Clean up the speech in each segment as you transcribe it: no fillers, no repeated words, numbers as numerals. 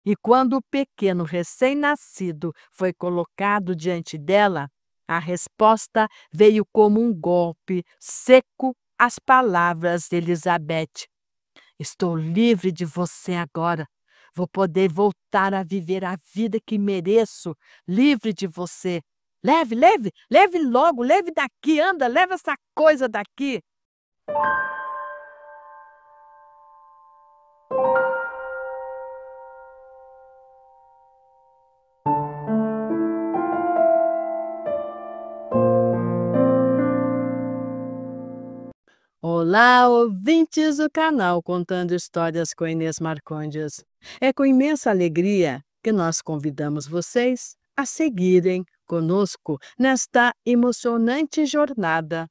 E quando o pequeno recém-nascido foi colocado diante dela, a resposta veio como um golpe seco às palavras de Elizabeth. Estou livre de você agora. Vou poder voltar a viver a vida que mereço, livre de você. Leve, leve, leve logo, leve daqui, anda, leva essa coisa daqui. Olá, ouvintes do canal Contando Histórias com Inês Marcondes. É com imensa alegria que nós convidamos vocês a seguirem conosco nesta emocionante jornada.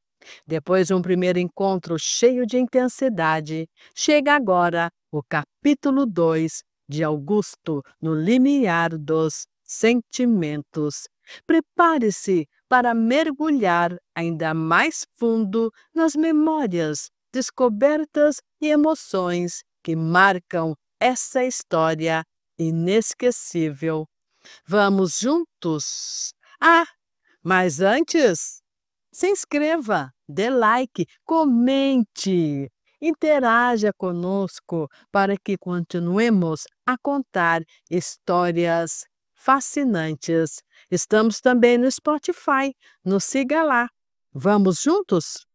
Depois de um primeiro encontro cheio de intensidade, chega agora o capítulo 2 de Augusto no limiar dos sentimentos. Prepare-se para mergulhar ainda mais fundo nas memórias, descobertas e emoções que marcam essa história inesquecível. Vamos juntos? Ah, mas antes, se inscreva, dê like, comente, interaja conosco para que continuemos a contar histórias fascinantes. Estamos também no Spotify, nos siga lá. Vamos juntos?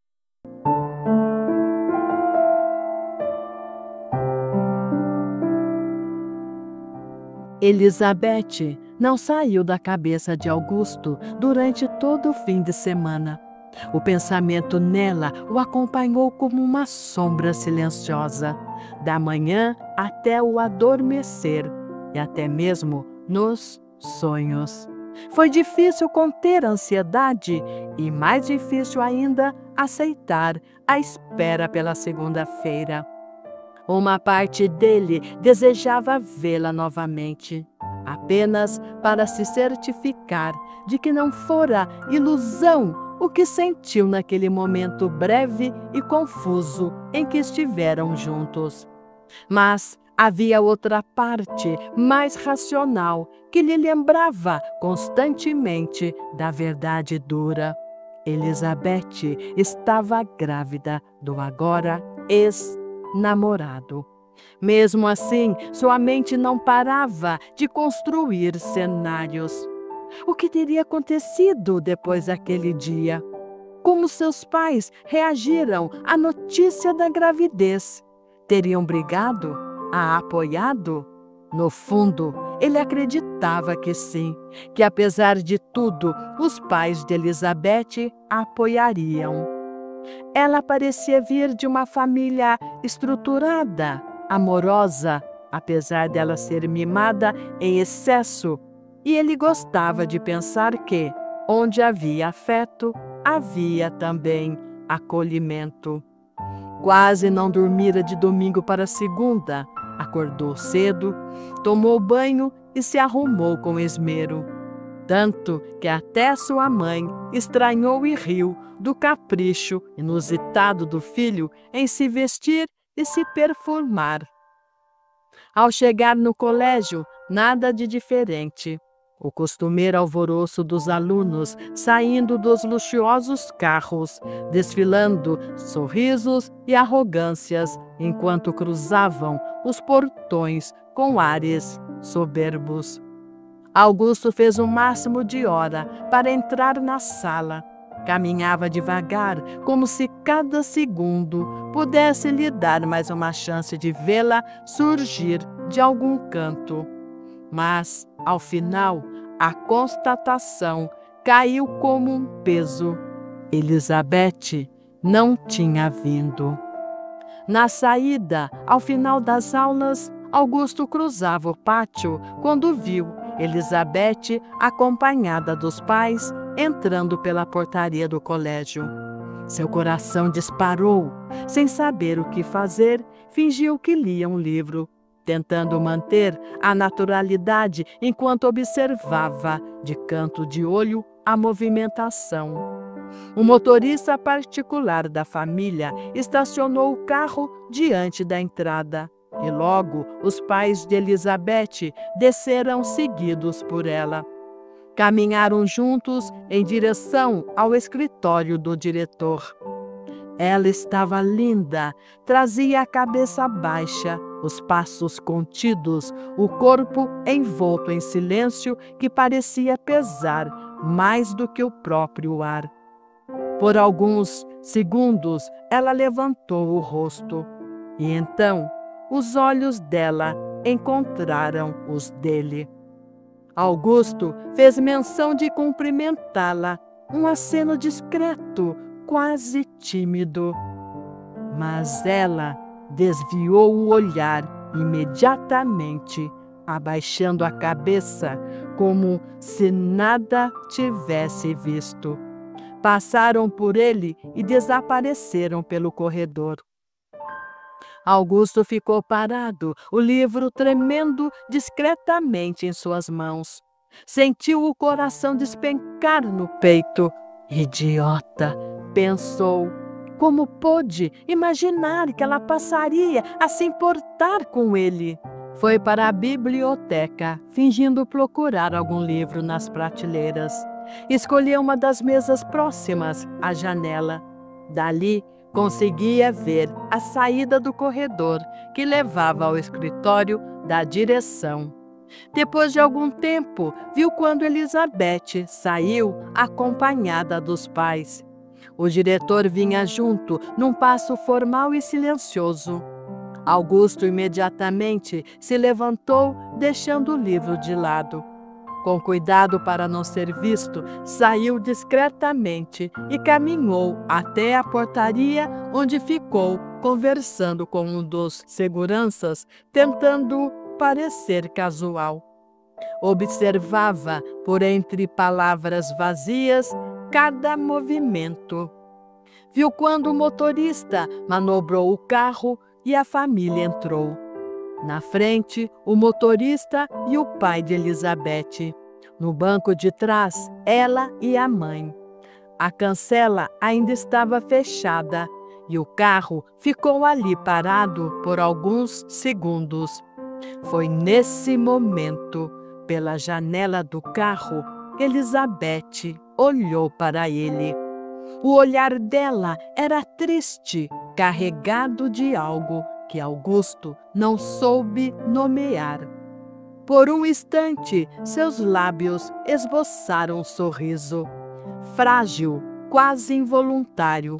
Elizabeth não saiu da cabeça de Augusto durante todo o fim de semana. O pensamento nela o acompanhou como uma sombra silenciosa, da manhã até o adormecer e até mesmo nos sonhos. Foi difícil conter a ansiedade e mais difícil ainda aceitar a espera pela segunda-feira. Uma parte dele desejava vê-la novamente, apenas para se certificar de que não fora ilusão o que sentiu naquele momento breve e confuso em que estiveram juntos. Mas havia outra parte, mais racional, que lhe lembrava constantemente da verdade dura. Elizabeth estava grávida do agora ex-namorado. Mesmo assim, sua mente não parava de construir cenários. O que teria acontecido depois daquele dia? Como seus pais reagiram à notícia da gravidez? Teriam brigado? A apoiado? No fundo, ele acreditava que sim, que apesar de tudo, os pais de Elizabeth a apoiariam. Ela parecia vir de uma família estruturada, amorosa, apesar dela ser mimada em excesso, e ele gostava de pensar que, onde havia afeto, havia também acolhimento. Quase não dormira de domingo para segunda. Acordou cedo, tomou banho e se arrumou com esmero. Tanto que até sua mãe estranhou e riu do capricho inusitado do filho em se vestir e se perfumar. Ao chegar no colégio, nada de diferente. O costumeiro alvoroço dos alunos saindo dos luxuosos carros, desfilando sorrisos e arrogâncias enquanto cruzavam os portões com ares soberbos. Augusto fez o máximo de hora para entrar na sala. Caminhava devagar, como se cada segundo pudesse lhe dar mais uma chance de vê-la surgir de algum canto. Mas, ao final, a constatação caiu como um peso. Elizabeth não tinha vindo. Na saída, ao final das aulas, Augusto cruzava o pátio quando viu Elizabeth, acompanhada dos pais, entrando pela portaria do colégio. Seu coração disparou. Sem saber o que fazer, fingiu que lia um livro, tentando manter a naturalidade enquanto observava, de canto de olho, a movimentação. O motorista particular da família estacionou o carro diante da entrada. E logo os pais de Elizabeth desceram seguidos por ela. Caminharam juntos em direção ao escritório do diretor. Ela estava linda, trazia a cabeça baixa, os passos contidos, o corpo envolto em silêncio que parecia pesar mais do que o próprio ar. Por alguns segundos, ela levantou o rosto e então os olhos dela encontraram os dele. Augusto fez menção de cumprimentá-la, um aceno discreto, quase tímido. Mas ela desviou o olhar imediatamente, abaixando a cabeça, como se nada tivesse visto. Passaram por ele e desapareceram pelo corredor. Augusto ficou parado, o livro tremendo discretamente em suas mãos. Sentiu o coração despencar no peito. Idiota, pensou. Como pôde imaginar que ela passaria a se importar com ele? Foi para a biblioteca, fingindo procurar algum livro nas prateleiras. Escolheu uma das mesas próximas à janela. Dali, conseguia ver a saída do corredor que levava ao escritório da direção. Depois de algum tempo, viu quando Elizabeth saiu acompanhada dos pais. O diretor vinha junto, num passo formal e silencioso. Augusto imediatamente se levantou, deixando o livro de lado. Com cuidado para não ser visto, saiu discretamente e caminhou até a portaria, onde ficou conversando com um dos seguranças, tentando parecer casual. Observava, por entre palavras vazias, cada movimento. Viu quando o motorista manobrou o carro e a família entrou. Na frente, o motorista e o pai de Elizabeth. No banco de trás, ela e a mãe. A cancela ainda estava fechada e o carro ficou ali parado por alguns segundos. Foi nesse momento, pela janela do carro, que Elizabeth olhou para ele. O olhar dela era triste, carregado de algo que Augusto não soube nomear. Por um instante, seus lábios esboçaram um sorriso, frágil, quase involuntário.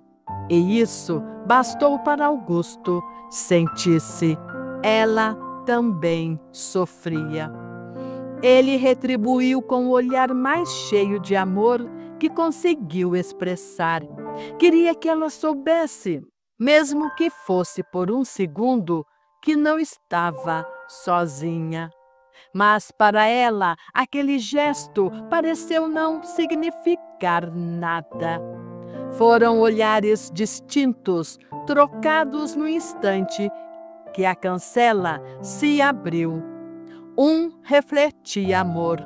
E isso bastou para Augusto sentir-se. Ela também sofria. Ele retribuiu com o olhar mais cheio de amor que conseguiu expressar. Queria que ela soubesse, mesmo que fosse por um segundo, que não estava sozinha. Mas para ela, aquele gesto pareceu não significar nada. Foram olhares distintos, trocados no instante que a cancela se abriu. Um refletia amor,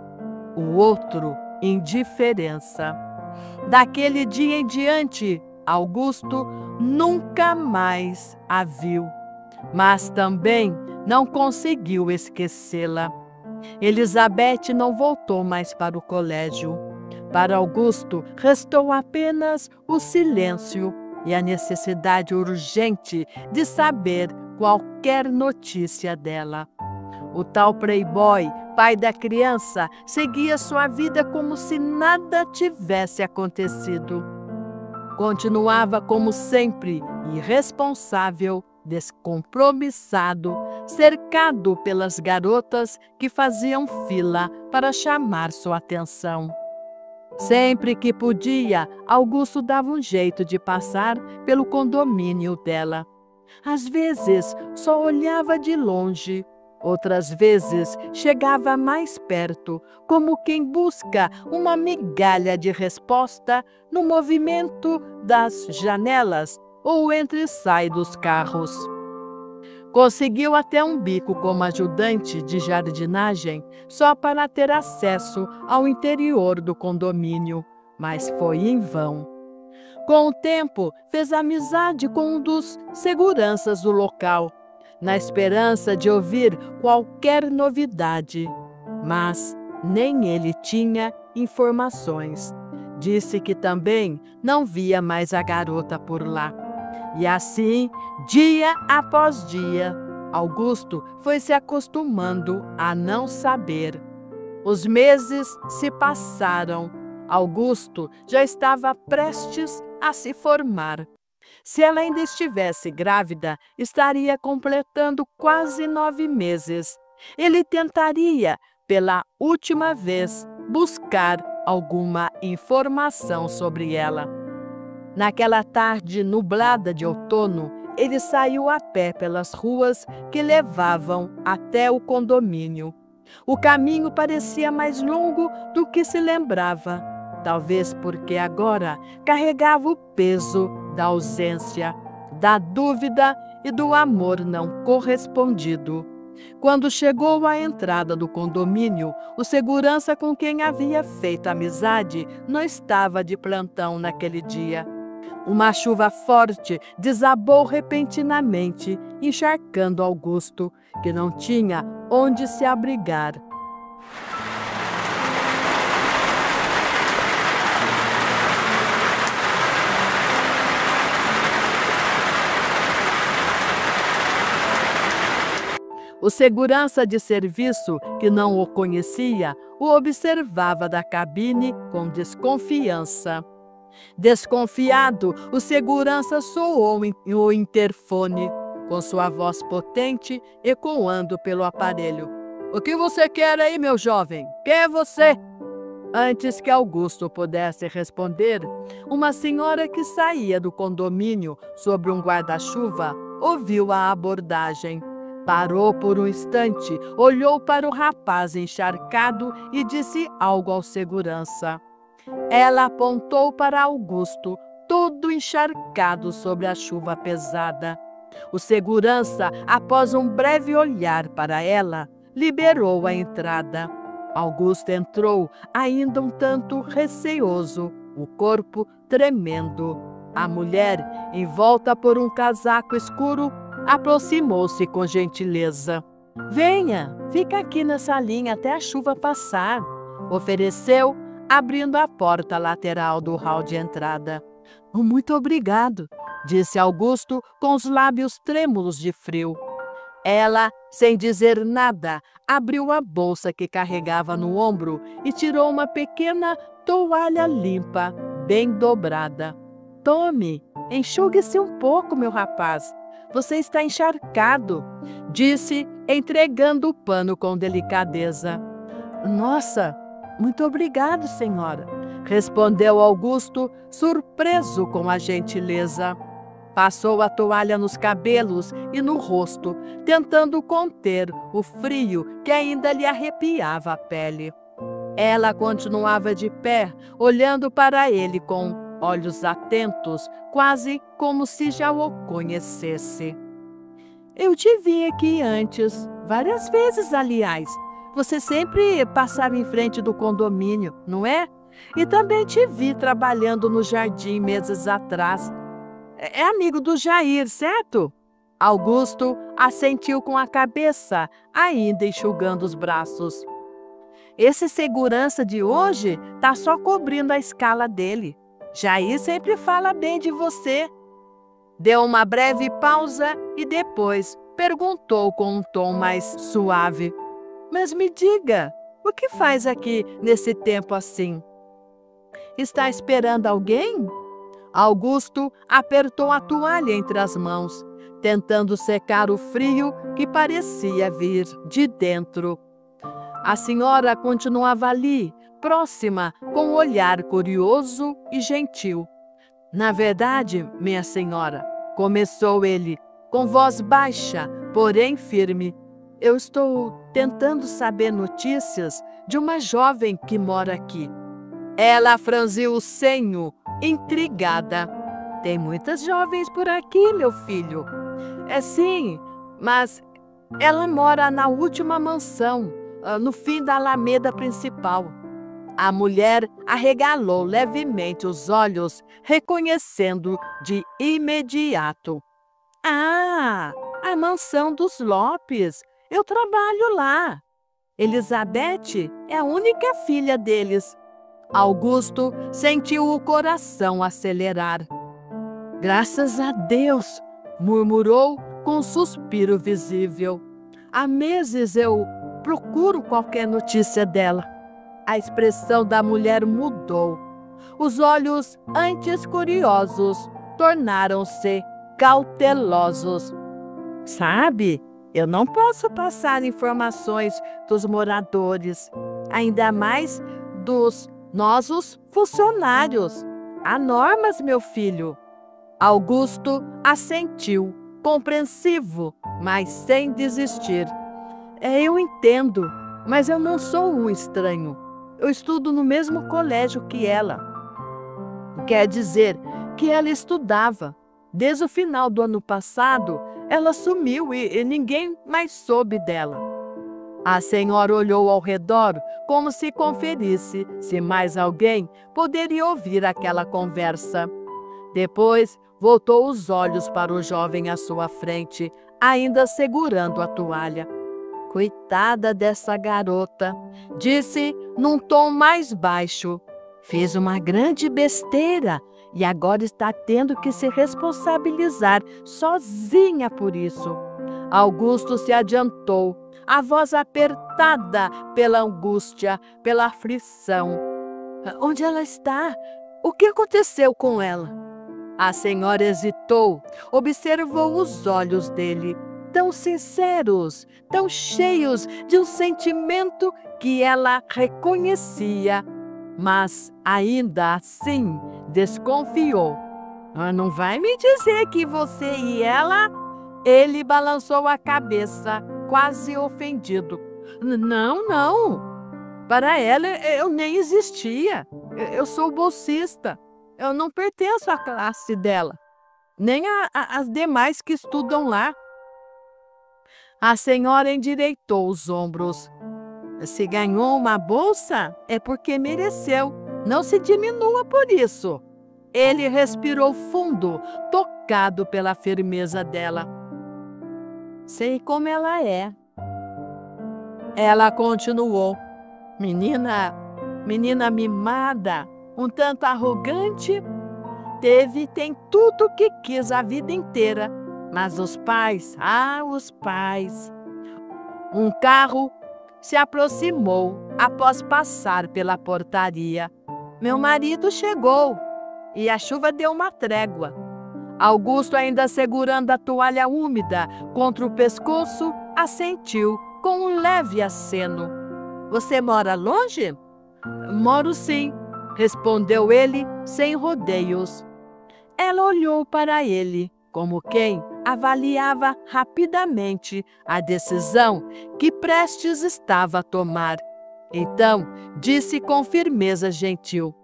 o outro indiferença. Daquele dia em diante, Augusto nunca mais a viu, mas também não conseguiu esquecê-la. Elizabeth não voltou mais para o colégio. Para Augusto, restou apenas o silêncio e a necessidade urgente de saber qualquer notícia dela. O tal playboy, pai da criança, seguia sua vida como se nada tivesse acontecido. Continuava como sempre, irresponsável, descompromissado, cercado pelas garotas que faziam fila para chamar sua atenção. Sempre que podia, Augusto dava um jeito de passar pelo condomínio dela. Às vezes, só olhava de longe. Outras vezes, chegava mais perto, como quem busca uma migalha de resposta no movimento das janelas ou entre sai dos carros. Conseguiu até um bico como ajudante de jardinagem só para ter acesso ao interior do condomínio, mas foi em vão. Com o tempo, fez amizade com um dos seguranças do local. na esperança de ouvir qualquer novidade. Mas nem ele tinha informações. Disse que também não via mais a garota por lá. E assim, dia após dia, Augusto foi se acostumando a não saber. Os meses se passaram. Augusto já estava prestes a se formar. Se ela ainda estivesse grávida, estaria completando quase 9 meses. Ele tentaria, pela última vez, buscar alguma informação sobre ela. Naquela tarde nublada de outono, ele saiu a pé pelas ruas que levavam até o condomínio. O caminho parecia mais longo do que se lembrava, talvez porque agora carregava o peso da ausência, da dúvida e do amor não correspondido. Quando chegou à entrada do condomínio, o segurança com quem havia feito amizade não estava de plantão naquele dia. Uma chuva forte desabou repentinamente, encharcando Augusto, que não tinha onde se abrigar. O segurança de serviço, que não o conhecia, o observava da cabine com desconfiança. Desconfiado, o segurança soou o interfone, com sua voz potente ecoando pelo aparelho. "O que você quer aí, meu jovem? Quem é você?" Antes que Augusto pudesse responder, uma senhora que saía do condomínio sobre um guarda-chuva ouviu a abordagem. Parou por um instante, olhou para o rapaz encharcado e disse algo ao segurança. Ela apontou para Augusto, todo encharcado sob a chuva pesada. O segurança, após um breve olhar para ela, liberou a entrada. Augusto entrou, ainda um tanto receoso, o corpo tremendo. A mulher, envolta por um casaco escuro, aproximou-se com gentileza. "Venha, fica aqui nessa linha até a chuva passar", ofereceu, abrindo a porta lateral do hall de entrada. "Muito obrigado", disse Augusto com os lábios trêmulos de frio. Ela, sem dizer nada, abriu a bolsa que carregava no ombro e tirou uma pequena toalha limpa, bem dobrada. "Tome, enxugue-se um pouco, meu rapaz. Você está encharcado", disse, entregando o pano com delicadeza. "Nossa, muito obrigado, senhora", respondeu Augusto, surpreso com a gentileza. Passou a toalha nos cabelos e no rosto, tentando conter o frio que ainda lhe arrepiava a pele. Ela continuava de pé, olhando para ele com olhos atentos, quase como se já o conhecesse. "Eu te vi aqui antes, várias vezes, aliás. Você sempre passava em frente do condomínio, não é? E também te vi trabalhando no jardim meses atrás. É amigo do Jair, certo?" Augusto assentiu com a cabeça, ainda enxugando os braços. "Esse segurança de hoje tá só cobrindo a escala dele. Jair sempre fala bem de você." Deu uma breve pausa e depois perguntou com um tom mais suave. "Mas me diga, o que faz aqui nesse tempo assim? Está esperando alguém?" Augusto apertou a toalha entre as mãos, tentando secar o frio que parecia vir de dentro. A senhora continuava ali, próxima, com um olhar curioso e gentil. "Na verdade, minha senhora", começou ele, com voz baixa, porém firme, "eu estou tentando saber notícias de uma jovem que mora aqui." Ela franziu o senho, intrigada. "Tem muitas jovens por aqui, meu filho." "É sim, mas ela mora na última mansão, no fim da alameda principal." A mulher arregalou levemente os olhos, reconhecendo de imediato. "Ah, A mansão dos Lopes. Eu trabalho lá. Elizabeth é a única filha deles. Augusto sentiu o coração acelerar. Graças a Deus, murmurou com um suspiro visível. Há meses eu procuro qualquer notícia dela. A expressão da mulher mudou. Os olhos, antes curiosos, tornaram-se cautelosos. Sabe, eu não posso passar informações dos moradores, ainda mais dos nossos funcionários. Há normas, meu filho. Augusto assentiu, compreensivo, mas sem desistir. Eu entendo, mas eu não sou um estranho. Eu estudo no mesmo colégio que ela. Quer dizer que ela estudava. Desde o final do ano passado, ela sumiu e ninguém mais soube dela. A senhora olhou ao redor como se conferisse se mais alguém poderia ouvir aquela conversa. Depois, voltou os olhos para o jovem à sua frente, ainda segurando a toalha. Coitada dessa garota, disse num tom mais baixo. Fez uma grande besteira e agora está tendo que se responsabilizar sozinha por isso. Augusto se adiantou, a voz apertada pela angústia, pela aflição. Onde ela está? O que aconteceu com ela? A senhora hesitou, observou os olhos dele, tão sinceros, tão cheios de um sentimento que ela reconhecia, mas ainda assim desconfiou. Não vai me dizer que você e ela... Ele balançou a cabeça, quase ofendido. Não, não. Para ela eu nem existia. Eu sou bolsista. Eu não pertenço à classe dela, nem às demais que estudam lá. A senhora endireitou os ombros. Se ganhou uma bolsa, é porque mereceu. Não se diminua por isso. Ele respirou fundo, tocado pela firmeza dela. Sei como ela é. Ela continuou. Menina mimada, um tanto arrogante. Tem tudo o que quis a vida inteira. Mas os pais, os pais. Um carro se aproximou após passar pela portaria. Meu marido chegou e a chuva deu uma trégua. Augusto, ainda segurando a toalha úmida contra o pescoço, assentiu com um leve aceno. Você mora longe? Moro sim, respondeu ele sem rodeios. Ela olhou para ele, como quem avaliava rapidamente a decisão que prestes estava a tomar. Então, disse com firmeza gentil: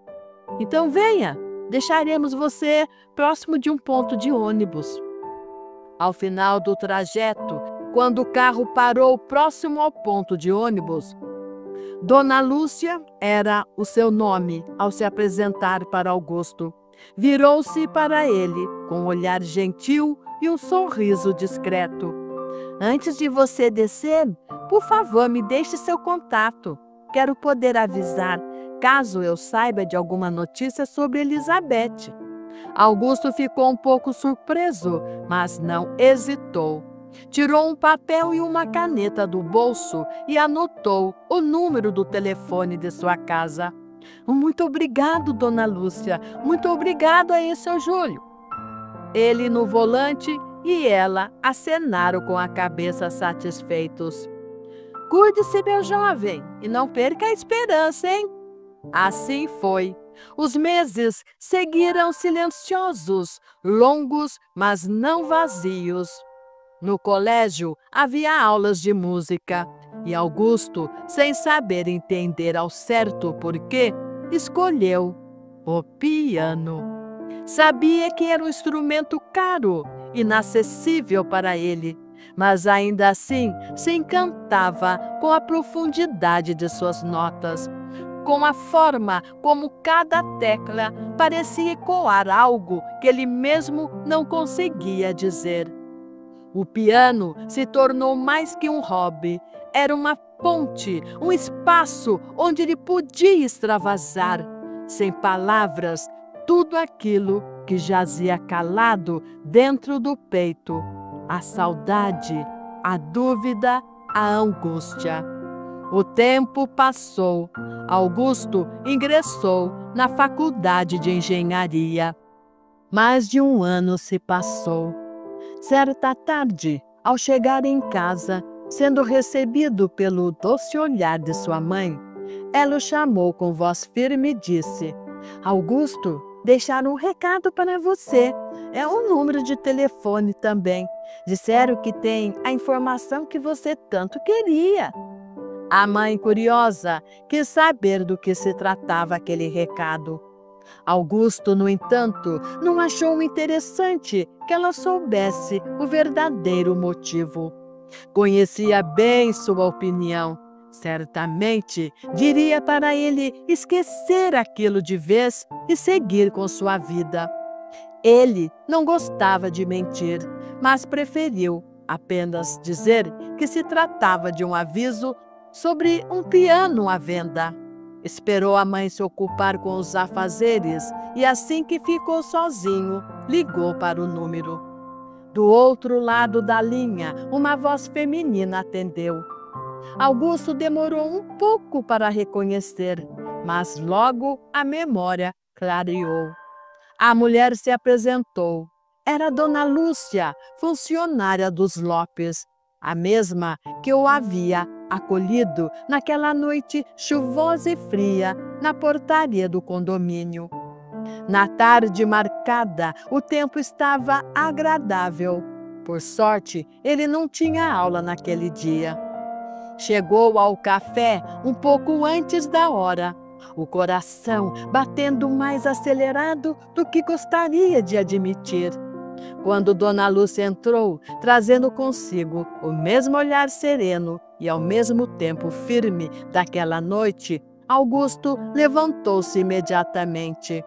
Então venha, deixaremos você próximo de um ponto de ônibus. Ao final do trajeto, quando o carro parou próximo ao ponto de ônibus, Dona Lúcia era o seu nome ao se apresentar para Augusto. Virou-se para ele com um olhar gentil e um sorriso discreto. Antes de você descer, por favor, me deixe seu contato. Quero poder avisar, caso eu saiba de alguma notícia sobre Elizabeth. Augusto ficou um pouco surpreso, mas não hesitou. Tirou um papel e uma caneta do bolso e anotou o número do telefone de sua casa. Muito obrigado, Dona Lúcia. Muito obrigado aí, seu Júlio. Ele no volante e ela acenaram com a cabeça satisfeitos. Cuide-se, meu jovem, e não perca a esperança, hein? Assim foi. Os meses seguiram silenciosos, longos, mas não vazios. No colégio havia aulas de música e Augusto, sem saber entender ao certo porquê, escolheu o piano. Sabia que era um instrumento caro, inacessível para ele, mas ainda assim se encantava com a profundidade de suas notas, com a forma como cada tecla parecia ecoar algo que ele mesmo não conseguia dizer. O piano se tornou mais que um hobby. Era uma ponte, um espaço onde ele podia extravasar, sem palavras, tudo aquilo que jazia calado dentro do peito: a saudade, a dúvida, a angústia. O tempo passou. Augusto ingressou na faculdade de engenharia. Mais de um ano se passou. Certa tarde, ao chegar em casa, sendo recebido pelo doce olhar de sua mãe, ela o chamou com voz firme e disse: Augusto, deixaram um recado para você. É um número de telefone também. Disseram que tem a informação que você tanto queria. A mãe, curiosa, quis saber do que se tratava aquele recado. Augusto, no entanto, não achou interessante que ela soubesse o verdadeiro motivo. Conhecia bem sua opinião. Certamente diria para ele esquecer aquilo de vez e seguir com sua vida. Ele não gostava de mentir, mas preferiu apenas dizer que se tratava de um aviso sobre um piano à venda. Esperou a mãe se ocupar com os afazeres e, assim que ficou sozinho, ligou para o número. Do outro lado da linha, uma voz feminina atendeu. Augusto demorou um pouco para reconhecer, mas logo a memória clareou. A mulher se apresentou. Era Dona Lúcia, funcionária dos Lopes, a mesma que o havia acolhido naquela noite chuvosa e fria na portaria do condomínio. Na tarde marcada, o tempo estava agradável. Por sorte, ele não tinha aula naquele dia. Chegou ao café um pouco antes da hora, o coração batendo mais acelerado do que gostaria de admitir. Quando Dona Lúcia entrou, trazendo consigo o mesmo olhar sereno e ao mesmo tempo firme daquela noite, Augusto levantou-se imediatamente.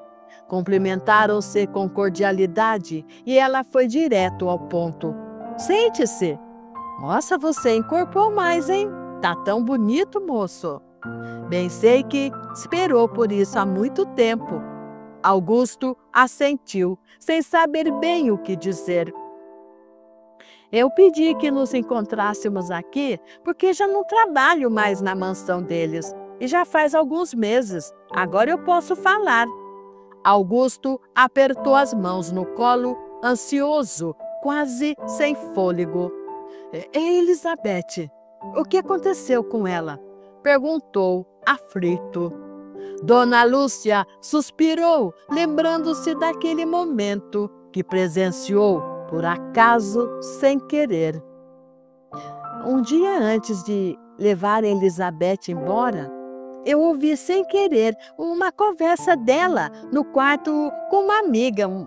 Cumprimentaram-se com cordialidade e ela foi direto ao ponto. Sente-se. Nossa, você encorpou mais, hein? Tá tão bonito, moço. Bem sei que esperou por isso há muito tempo. Augusto assentiu, sem saber bem o que dizer. Eu pedi que nos encontrássemos aqui porque já não trabalho mais na mansão deles e já faz alguns meses. Agora eu posso falar. Augusto apertou as mãos no colo, ansioso, quase sem fôlego. Elizabeth, o que aconteceu com ela? Perguntou, aflito. Dona Lúcia suspirou, lembrando-se daquele momento que presenciou, por acaso, sem querer. Um dia antes de levar Elizabeth embora, eu ouvi sem querer uma conversa dela no quarto com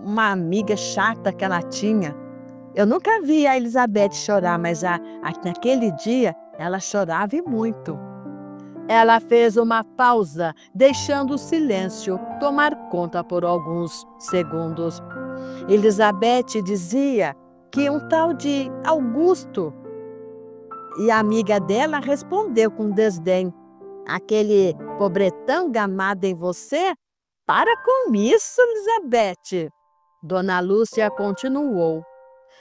uma amiga chata que ela tinha. Eu nunca vi a Elizabeth chorar, mas naquele dia ela chorava e muito. Ela fez uma pausa, deixando o silêncio tomar conta por alguns segundos. Elizabeth dizia que um tal de Augusto. E a amiga dela respondeu com desdém: aquele pobretão gamado em você? Para com isso, Elizabeth. Dona Lúcia continuou.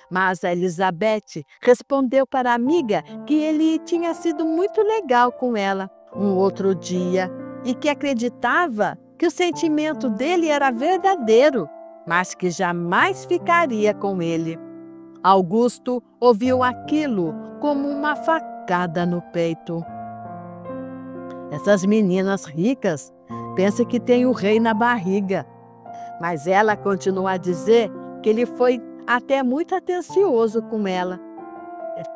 Mas a Elizabeth respondeu para a amiga que ele tinha sido muito legal com ela um outro dia e que acreditava que o sentimento dele era verdadeiro, mas que jamais ficaria com ele. Augusto ouviu aquilo como uma facada no peito. Essas meninas ricas pensam que tem o rei na barriga. Mas ela continuou a dizer que ele foi até muito atencioso com ela,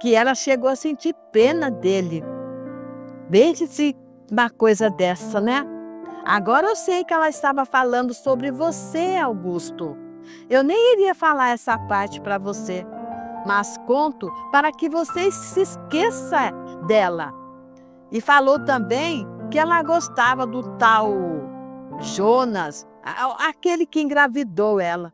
que ela chegou a sentir pena dele. Veja-se uma coisa dessa, né? Agora eu sei que ela estava falando sobre você, Augusto. Eu nem iria falar essa parte para você, mas conto para que você se esqueça dela. E falou também que ela gostava do tal Jonas, aquele que engravidou ela.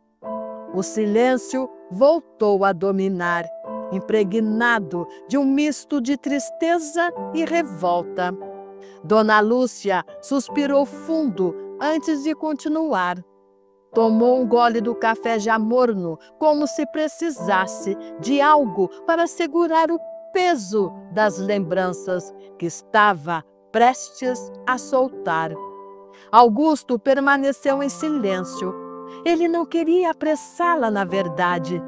O silêncio voltou a dominar impregnado de um misto de tristeza e revolta. Dona Lúcia suspirou fundo antes de continuar. Tomou um gole do café já morno, como se precisasse de algo para segurar o peso das lembranças que estava prestes a soltar. Augusto permaneceu em silêncio. Ele não queria apressá-la, na verdade.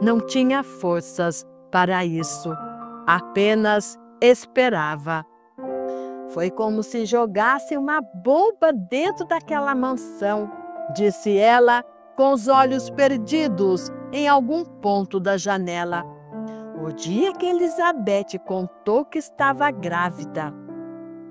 Não tinha forças para isso. Apenas esperava. Foi como se jogasse uma bomba dentro daquela mansão, disse ela, com os olhos perdidos em algum ponto da janela. O dia que Elizabeth contou que estava grávida.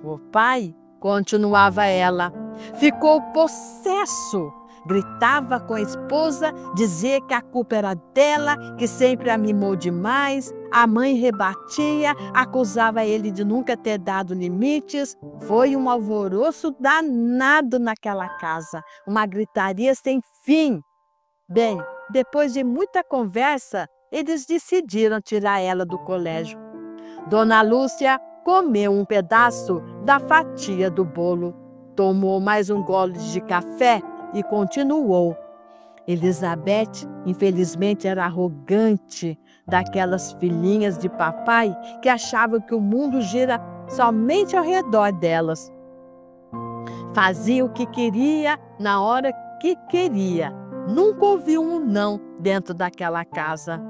O pai, continuava ela, ficou possesso. Gritava com a esposa, dizia que a culpa era dela, que sempre a mimou demais. A mãe rebatia, acusava ele de nunca ter dado limites. Foi um alvoroço danado naquela casa, uma gritaria sem fim. Bem, depois de muita conversa, eles decidiram tirar ela do colégio. Dona Lúcia comeu um pedaço da fatia do bolo, tomou mais um gole de café e continuou. Elizabeth, infelizmente, era arrogante, daquelas filhinhas de papai que achavam que o mundo gira somente ao redor delas. Fazia o que queria na hora que queria. Nunca ouviu um não dentro daquela casa.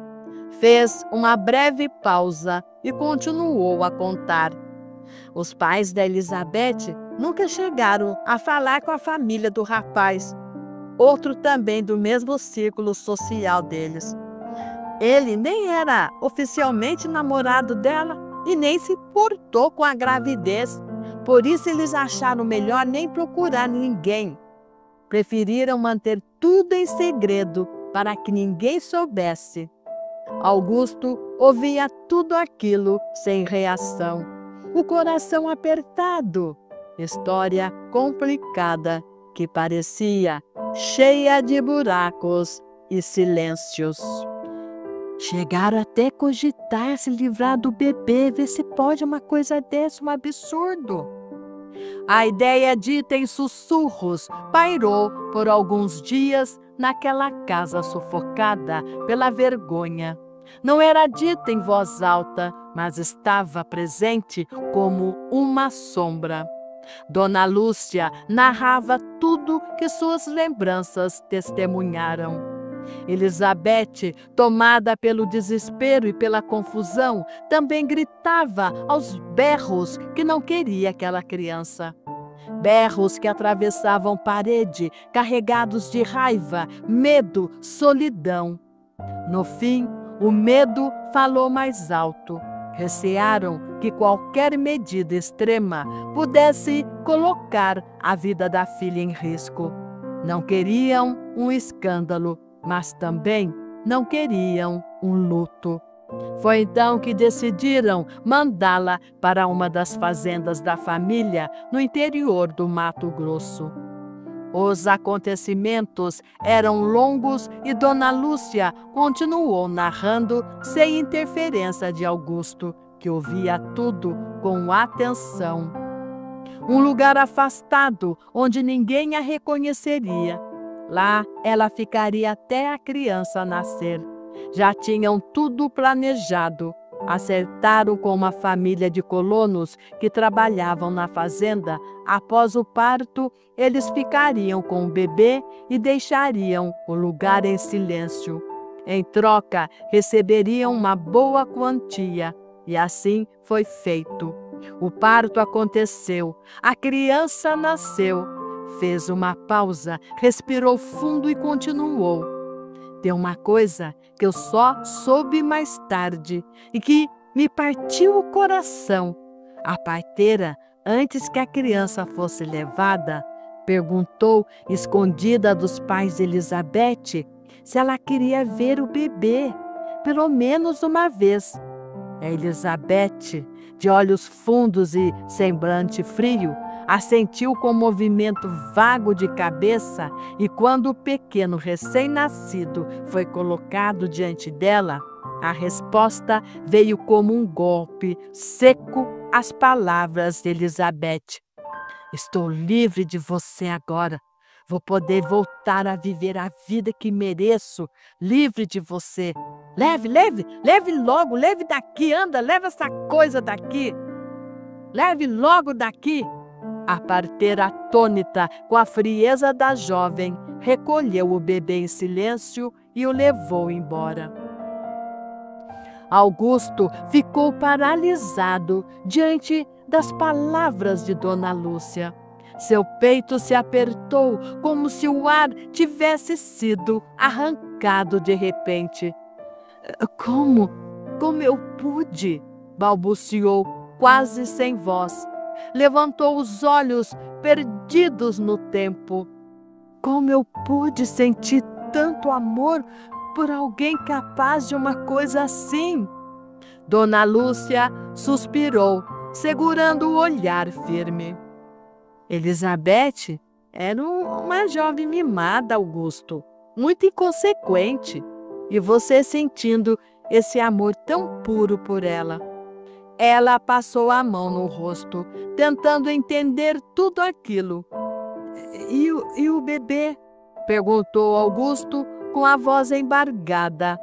Fez uma breve pausa e continuou a contar. Os pais da Elizabeth nunca chegaram a falar com a família do rapaz, outro também do mesmo círculo social deles. Ele nem era oficialmente namorado dela e nem se importou com a gravidez. Por isso eles acharam melhor nem procurar ninguém. Preferiram manter tudo em segredo para que ninguém soubesse. Augusto ouvia tudo aquilo sem reação, o coração apertado. História complicada que parecia cheia de buracos e silêncios. Chegaram até a cogitar se livrar do bebê, ver se pode uma coisa dessa, um absurdo. A ideia dita em sussurros pairou por alguns dias naquela casa sufocada pela vergonha. Não era dita em voz alta, mas estava presente como uma sombra. Dona Lúcia narrava tudo que suas lembranças testemunharam. Elizabeth, tomada pelo desespero e pela confusão, também gritava aos berros que não queria aquela criança. Berros que atravessavam parede, carregados de raiva, medo, solidão. No fim, o medo falou mais alto. Recearam que qualquer medida extrema pudesse colocar a vida da filha em risco. Não queriam um escândalo, mas também não queriam um luto. Foi então que decidiram mandá-la para uma das fazendas da família no interior do Mato Grosso. Os acontecimentos eram longos e Dona Lúcia continuou narrando sem interferência de Augusto, que ouvia tudo com atenção. Um lugar afastado, onde ninguém a reconheceria. Lá ela ficaria até a criança nascer. Já tinham tudo planejado. Acertaram com uma família de colonos que trabalhavam na fazenda. Após o parto, eles ficariam com o bebê e deixariam o lugar em silêncio. Em troca, receberiam uma boa quantia. E assim foi feito. O parto aconteceu. A criança nasceu. Fez uma pausa, respirou fundo e continuou. Tem uma coisa que eu só soube mais tarde e que me partiu o coração. A parteira, antes que a criança fosse levada, perguntou, escondida dos pais de Elizabeth, se ela queria ver o bebê, pelo menos uma vez. A Elizabeth, de olhos fundos e semblante frio, assentiu com um movimento vago de cabeça e quando o pequeno recém-nascido foi colocado diante dela, A resposta veio como um golpe seco às palavras de Elizabeth. Estou livre de você agora. Vou poder voltar a viver a vida que mereço, livre de você. Leve, leve, leve logo, leve daqui, anda, leva essa coisa daqui. Leve logo daqui. A parteira, atônita com a frieza da jovem, recolheu o bebê em silêncio e o levou embora. Augusto ficou paralisado diante das palavras de Dona Lúcia. Seu peito se apertou como se o ar tivesse sido arrancado de repente. Como? Como eu pude? Balbuciou, quase sem voz. Levantou os olhos perdidos no tempo. Como eu pude sentir tanto amor por alguém capaz de uma coisa assim? Dona Lúcia suspirou, segurando o olhar firme. Elizabeth era uma jovem mimada, Augusto, muito inconsequente, e você sentindo esse amor tão puro por ela. Ela passou a mão no rosto, tentando entender tudo aquilo. E o bebê? Perguntou Augusto com a voz embargada.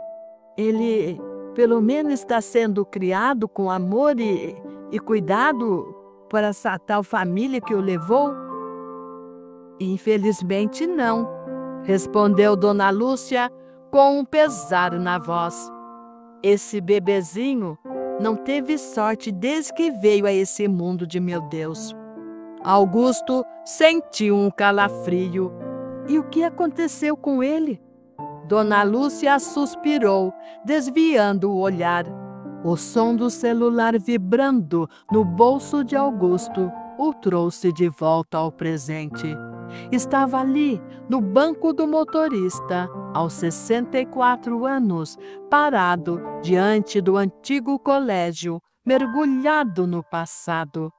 Ele, pelo menos, está sendo criado com amor e cuidado por essa tal família que o levou? Infelizmente não, respondeu Dona Lúcia com um pesar na voz. Esse bebezinho não teve sorte desde que veio a esse mundo de meu Deus. Augusto sentiu um calafrio. E o que aconteceu com ele? Dona Lúcia suspirou, desviando o olhar. O som do celular vibrando no bolso de Augusto o trouxe de volta ao presente. Estava ali, no banco do motorista, aos 64 anos, parado diante do antigo colégio, mergulhado no passado.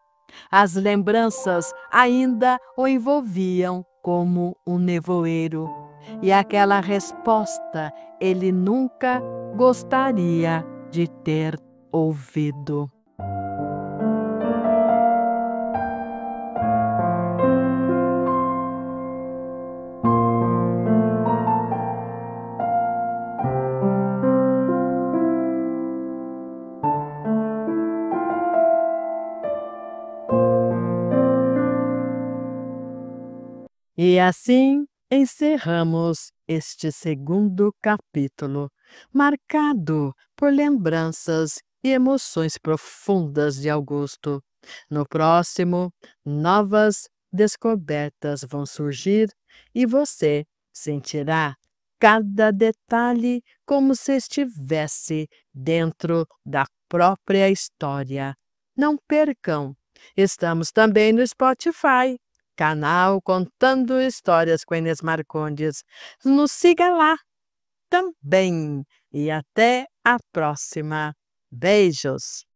As lembranças ainda o envolviam como um nevoeiro. E aquela resposta ele nunca gostaria de ter ouvido. E assim encerramos este segundo capítulo, marcado por lembranças e emoções profundas de Augusto. No próximo, novas descobertas vão surgir e você sentirá cada detalhe como se estivesse dentro da própria história. Não percam! Estamos também no Spotify, canal Contando Histórias com Inês Marcondes. Nos siga lá também. E até a próxima. Beijos!